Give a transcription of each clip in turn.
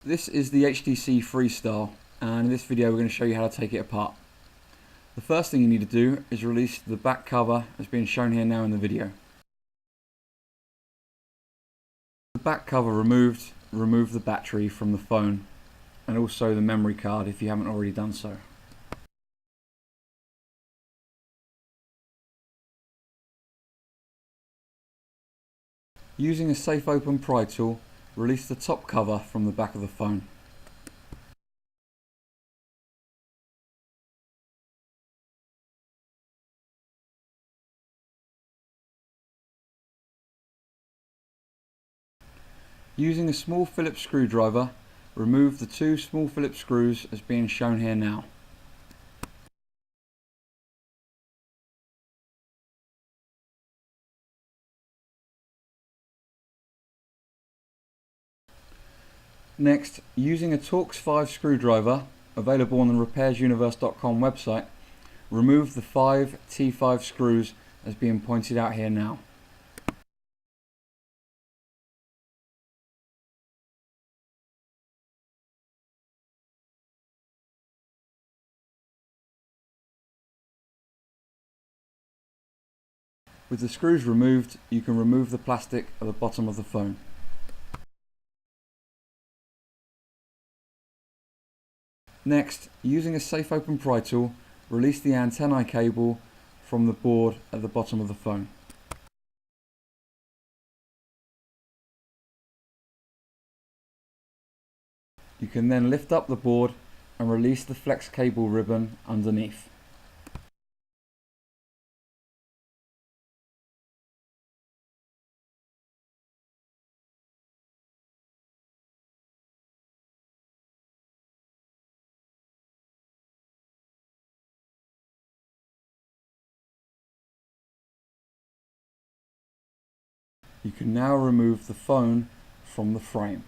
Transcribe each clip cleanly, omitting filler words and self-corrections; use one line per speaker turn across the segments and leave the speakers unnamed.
This is the HTC FreeStyle, and in this video we're going to show you how to take it apart. The first thing you need to do is release the back cover as being shown here now in the video. The back cover removed, remove the battery from the phone and also the memory card if you haven't already done so. Using a safe open pry tool, release the top cover from the back of the phone. Using a small Phillips screwdriver, remove the two small Phillips screws as being shown here now. Next, using a Torx 5 screwdriver, available on the repairsuniverse.com website, remove the 5 T5 screws as being pointed out here now. With the screws removed, you can remove the plastic at the bottom of the phone. Next, using a safe open pry tool, release the antennae cable from the board at the bottom of the phone. You can then lift up the board and release the flex cable ribbon underneath. You can now remove the phone from the frame.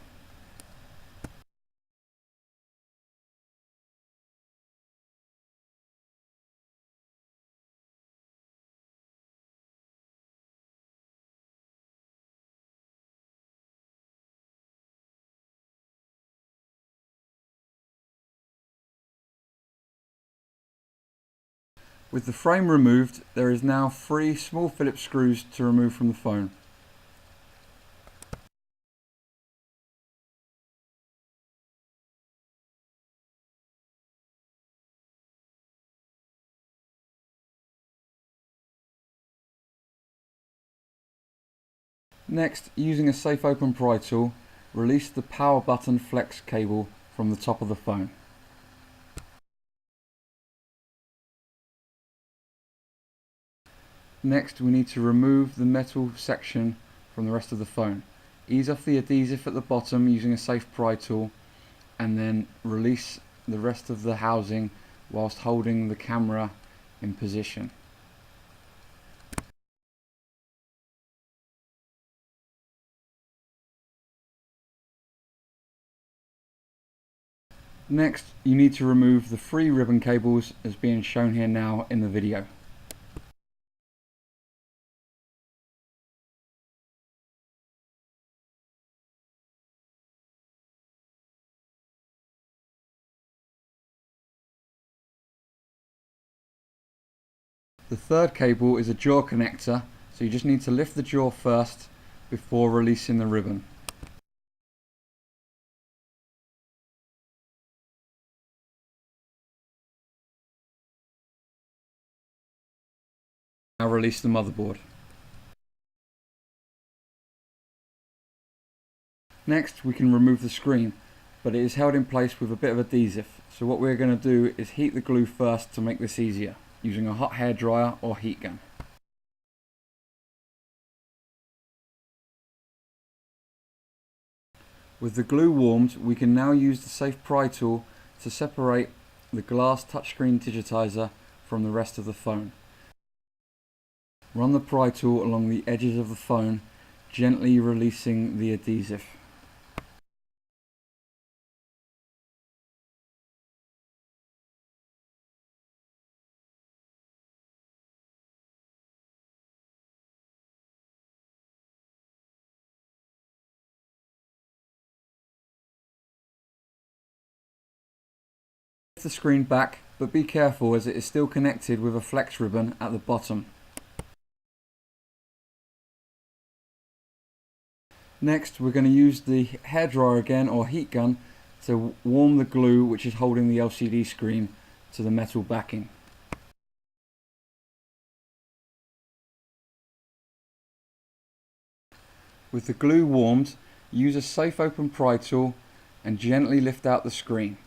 With the frame removed, there is now 3 small Phillips screws to remove from the phone. Next, using a safe open pry tool, release the power button flex cable from the top of the phone. Next, we need to remove the metal section from the rest of the phone. Ease off the adhesive at the bottom using a safe pry tool, and then release the rest of the housing whilst holding the camera in position. Next, you need to remove the 3 ribbon cables as being shown here now in the video. The third cable is a jaw connector, so you just need to lift the jaw first before releasing the ribbon. Now release the motherboard. Next, we can remove the screen, but it is held in place with a bit of adhesive, so what we're going to do is heat the glue first to make this easier, using a hot hairdryer or heat gun. With the glue warmed, we can now use the safe pry tool to separate the glass touchscreen digitizer from the rest of the phone. Run the pry tool along the edges of the phone, gently releasing the adhesive. the screen back, but be careful as it is still connected with a flex ribbon at the bottom. Next, we're going to use the hairdryer again, or heat gun, to warm the glue which is holding the LCD screen to the metal backing. With the glue warmed, use a safe open pry tool and gently lift out the screen.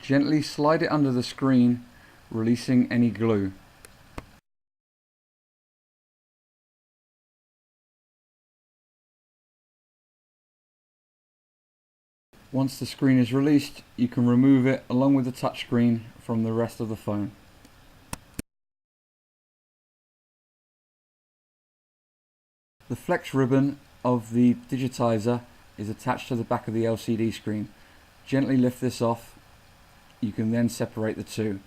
Gently slide it under the screen, releasing any glue. Once the screen is released, you can remove it along with the touchscreen from the rest of the phone. The flex ribbon of the digitizer is attached to the back of the LCD screen. Gently lift this off. You can then separate the two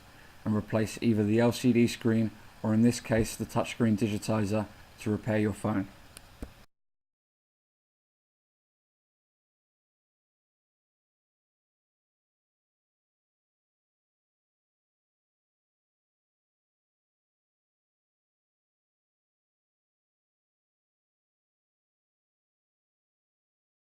and replace either the LCD screen or, in this case, the touchscreen digitizer to repair your phone.